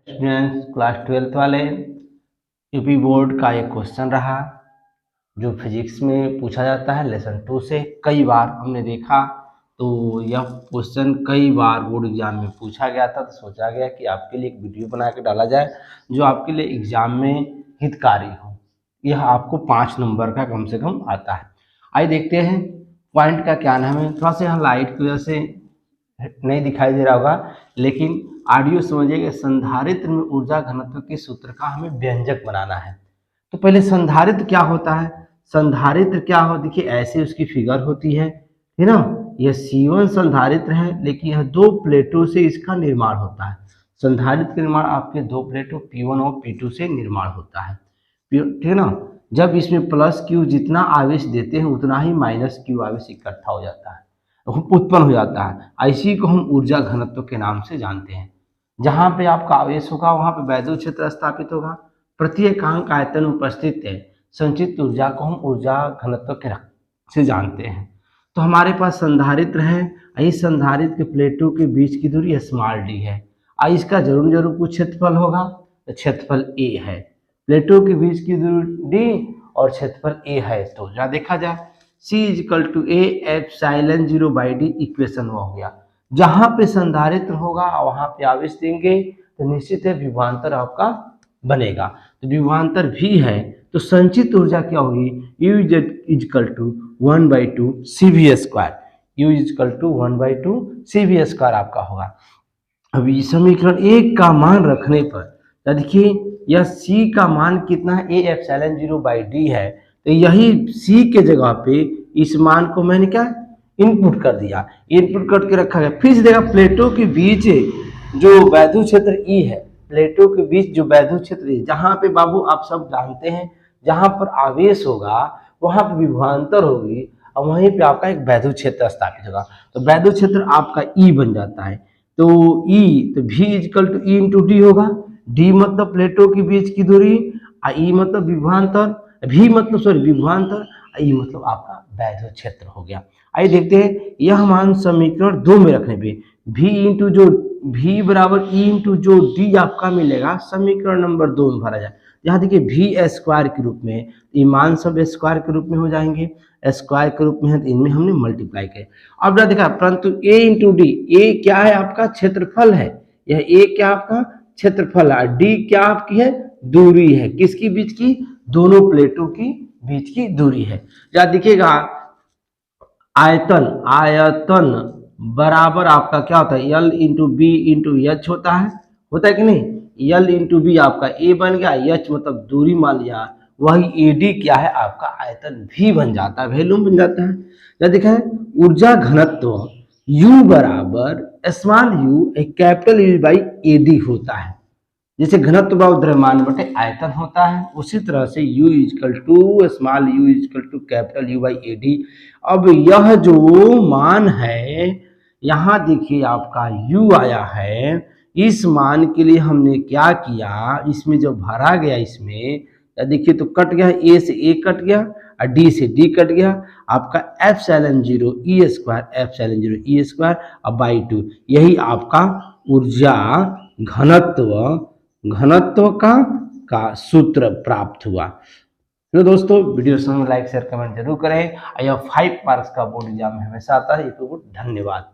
Students, class 12th वाले UP board का एक क्वेश्चन रहा जो फिजिक्स में पूछा जाता है लेसन 2 से। कई बार हमने देखा तो यह क्वेश्चन कई बार बोर्ड एग्जाम में पूछा गया था, तो सोचा गया कि आपके लिए एक वीडियो बना के डाला जाए जो आपके लिए एग्जाम में हितकारी हो। यह आपको 5 नंबर का कम से कम आता है। आइए देखते हैं पॉइंट का क्या नाम है। थोड़ा सा यहाँ लाइट की वजह से नहीं दिखाई दे रहा होगा, लेकिन ऑडियो समझिएगा। संधारित्र में ऊर्जा घनत्व के सूत्र का हमें व्यंजक बनाना है। तो पहले संधारित्र क्या होता है। संधारित्र क्या हो, देखिए ऐसे उसकी फिगर होती है ना। यह C1 संधारित्र है, लेकिन यह 2 प्लेटों से इसका निर्माण होता है। संधारित्र का निर्माण आपके 2 प्लेटों P1 और P2 से निर्माण होता है, ठीक है ना। जब इसमें प्लस Q जितना आवेश देते हैं उतना ही माइनस Q आवेश इकट्ठा हो जाता है, उत्पन्न हो जाता है। इसी को हम ऊर्जा घनत्व के नाम से जानते हैं। जहां पे आपका आवेश होगा वहां पे वैद्युत क्षेत्र स्थापित होगा। प्रति एकांक आयतन उपस्थित है संचित ऊर्जा को हम ऊर्जा घनत्व के से जानते हैं। तो हमारे पास संधारित्र है। इस संधारित्र के प्लेटों के बीच की दूरी स्मॉल d है। इसका जरूर कुछ क्षेत्रफल होगा, तो क्षेत्रफल a है। प्लेटों के बीच की दूरी d और क्षेत्रफल a है। तो जहाँ देखा जाए C = A epsilon 0/d equation हो गया। जहां पे संधारित्र होगा वहां पे आवेश देंगे तो निश्चित है विभवांतर आपका बनेगा। तो विभवांतर भी है तो संचित ऊर्जा क्या होगी, U = 1/2 CV²। U = 1/2 CV² आपका होगा। अभी समीकरण 1 का मान रखने पर देखिए यह C का मान कितना है, A एप्सिलॉन 0/d है। तो यही C के जगह पे इस मान को मैंने क्या इनपुट कर दिया, इनपुट करके रखा गया। फिर से देखा प्लेटों के बीच जो वैद्युत क्षेत्र E है, प्लेटों के बीच जो वैद्युत क्षेत्र है, जहां पे बाबू आप सब जानते हैं जहां पर आवेश होगा वहां पर विभवांतर होगी और वहीं पे आपका एक वैद्युत क्षेत्र स्थापित होगा। तो वैद्युत क्षेत्र आपका E बन जाता है। तो E तो V = E × D होगा। D मतलब प्लेटों के बीच की दूरी, E मतलब विभवांतर, V मतलब विभवांतर, E मतलब आपका वैद्युत क्षेत्र हो गया। आइए देखते हैं यह मान समीकरण 2 में रखने पे V × जो V = E × जो D आपका मिलेगा समीकरण नंबर 2 में भरा जाए। यहाँ देखिए V² के रूप में, ये मान सब स्क्वायर के रूप में हो जाएंगे, स्क्वायर के रूप में है तो इनमें हमने मल्टीप्लाई किया। अब क्या देखा, परंतु A × D, A क्या है आपका क्षेत्रफल है, यह A क्या आपका क्षेत्रफल है, D क्या आपकी है दूरी है, किसकी बीच की, दोनों प्लेटों की बीच की दूरी है। या देखिएगा आयतन बराबर आपका क्या होता है, L × B × H होता है कि नहीं। L × B आपका A बन गया, H मतलब दूरी मान लिया, वही AD क्या है आपका आयतन V बन जाता है, वैल्यूम बन जाता है। या देखा ऊर्जा घनत्व U = small u capital U/AD होता है। जैसे घनत्व द्रव्यमान बटे आयतन होता है, उसी तरह से U = small u = capital U/AD। अब यह जो मान है यहाँ देखिए आपका U आया है, इस मान के लिए हमने क्या किया, इसमें जो भरा गया इसमें देखिए तो कट गया, A से A कट गया और D से D कट गया, आपका एप्सिलॉन 0 E² और /2 यही आपका ऊर्जा घनत्व का सूत्र प्राप्त हुआ। तो दोस्तों वीडियो समझ लाइक शेयर कमेंट जरूर करें। यह 5 मार्क्स का बोर्ड एग्जाम में हमेशा आता है। धन्यवाद।